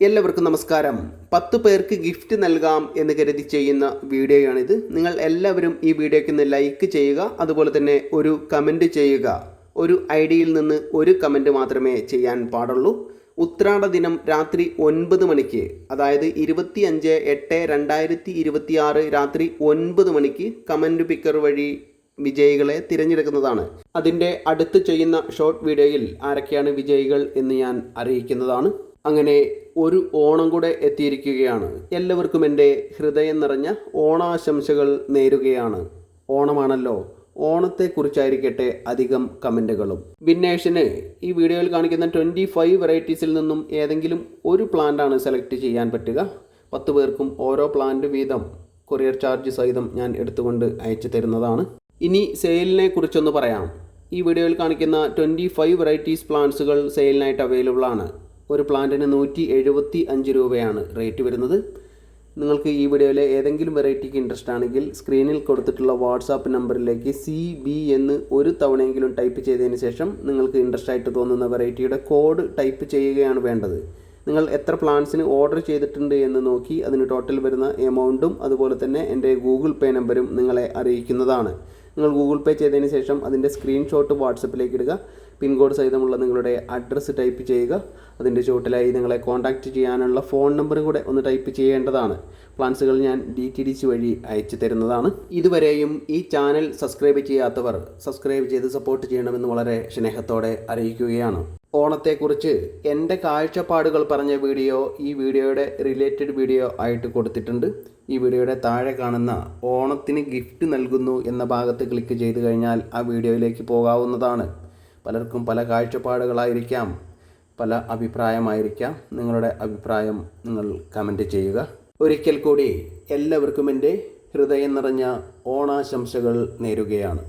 എല്ലാവർക്കും നമസ്കാരം. 10 പേർക്ക് ഗിഫ്റ്റ് നൽകാം എന്ന് കരുതി ചെയ്യുന്ന വീഡിയോയാണിത്. നിങ്ങൾ എല്ലാവരും ഈ വീഡിയോയ്ക്ക് ഒന്ന് ലൈക്ക് ചെയ്യുക, അതുപോലെ തന്നെ ഒരു കമൻറ്റ് ചെയ്യുക. ഒരു ഐഡിയിൽ നിന്ന് ഒരു കമൻറ്റ് മാത്രമേ ചെയ്യാൻ പാടുള്ളൂ. ഉത്രാട ദിനം രാത്രി 9 മണിക്ക്, അതായത് 25/8/2026 രാത്രി 9 മണിക്ക് കമൻറ്റ് പിക്കർ വഴി വിജയികളെ തിരഞ്ഞെടുക്കുന്നതാണ്. അതിൻ്റെ അടുത്ത് ചെയ്യുന്ന ഷോർട്ട് വീഡിയോയിൽ ആരൊക്കെയാണ് വിജയികൾ എന്ന് ഞാൻ അറിയിക്കുന്നതാണ്. അങ്ങനെ ഒരു ഓണം കൂടെ എത്തിയിരിക്കുകയാണ്. എല്ലാവർക്കും എൻ്റെ ഹൃദയം നിറഞ്ഞ ഓണാശംസകൾ നേരുകയാണ്. ഓണമാണല്ലോ, ഓണത്തെക്കുറിച്ചായിരിക്കട്ടെ അധികം കമൻറ്റുകളും. വിന്നേഴ്സിന് ഈ വീഡിയോയിൽ കാണിക്കുന്ന 25 വെറൈറ്റീസിൽ നിന്നും ഏതെങ്കിലും ഒരു പ്ലാന്റാണ് സെലക്ട് ചെയ്യാൻ പറ്റുക. 10 പേർക്കും ഓരോ പ്ലാന്റ് വീതം കൊറിയർ ചാർജ് സഹിതം ഞാൻ എടുത്തുകൊണ്ട് അയച്ചു തരുന്നതാണ്. ഇനി സെയിലിനെ കുറിച്ചൊന്ന് പറയാം. ഈ വീഡിയോയിൽ കാണിക്കുന്ന 25 വെറൈറ്റീസ് പ്ലാന്റ്സുകൾ സെയിലിനായിട്ട് അവൈലബിൾ ആണ്. ഒരു പ്ലാന്റിന് 175 രൂപയാണ് റേറ്റ് വരുന്നത്. നിങ്ങൾക്ക് ഈ വീഡിയോയിലെ ഏതെങ്കിലും വെറൈറ്റിക്ക് ഇൻട്രസ്റ്റ് ആണെങ്കിൽ സ്ക്രീനിൽ കൊടുത്തിട്ടുള്ള വാട്സാപ്പ് നമ്പറിലേക്ക് CB എന്ന് ഒരു തവണയെങ്കിലും ടൈപ്പ് ചെയ്തതിന് ശേഷം നിങ്ങൾക്ക് ഇൻട്രസ്റ്റ് ആയിട്ട് തോന്നുന്ന വെറൈറ്റിയുടെ കോഡ് ടൈപ്പ് ചെയ്യുകയാണ് വേണ്ടത്. നിങ്ങൾ എത്ര പ്ലാന്റ്സിന് ഓർഡർ ചെയ്തിട്ടുണ്ട് എന്ന് നോക്കി അതിന് ടോട്ടൽ വരുന്ന എമൗണ്ടും അതുപോലെ തന്നെ എൻ്റെ ഗൂഗിൾ പേ നമ്പരും നിങ്ങളെ അറിയിക്കുന്നതാണ്. നിങ്ങൾ ഗൂഗിൾ പേ ചെയ്തതിന് ശേഷം അതിൻ്റെ സ്ക്രീൻഷോട്ട് വാട്സപ്പിലേക്ക് ഇടുക. പിൻകോഡ് സഹിതമുള്ള നിങ്ങളുടെ അഡ്രസ്സ് ടൈപ്പ് ചെയ്യുക. അതിൻ്റെ ചുവട്ടിലായി നിങ്ങളെ കോൺടാക്റ്റ് ചെയ്യാനുള്ള ഫോൺ നമ്പർ കൂടെ ഒന്ന് ടൈപ്പ് ചെയ്യേണ്ടതാണ്. പ്ലാൻസുകൾ ഞാൻ DTDC വഴി അയച്ചു തരുന്നതാണ്. ഇതുവരെയും ഈ ചാനൽ സബ്സ്ക്രൈബ് ചെയ്യാത്തവർ സബ്സ്ക്രൈബ് ചെയ്ത് സപ്പോർട്ട് ചെയ്യണമെന്ന് വളരെ സ്നേഹത്തോടെ അറിയിക്കുകയാണ്. ഓണത്തെക്കുറിച്ച് എൻ്റെ കാഴ്ചപ്പാടുകൾ പറഞ്ഞ വീഡിയോ ഈ വീഡിയോയുടെ റിലേറ്റഡ് വീഡിയോ ആയിട്ട് കൊടുത്തിട്ടുണ്ട്. ഈ വീഡിയോയുടെ താഴെ കാണുന്ന ഓണത്തിന് ഗിഫ്റ്റ് നൽകുന്നു എന്ന ഭാഗത്ത് ക്ലിക്ക് ചെയ്ത് കഴിഞ്ഞാൽ ആ വീഡിയോയിലേക്ക് പോകാവുന്നതാണ്. പലർക്കും പല കാഴ്ചപ്പാടുകളായിരിക്കാം, പല അഭിപ്രായമായിരിക്കാം. നിങ്ങളുടെ അഭിപ്രായം നിങ്ങൾ കമൻറ്റ് ചെയ്യുക. ഒരിക്കൽ കൂടി എല്ലാവർക്കും എൻ്റെ ഹൃദയം നിറഞ്ഞ ഓണാശംസകൾ നേരുകയാണ്.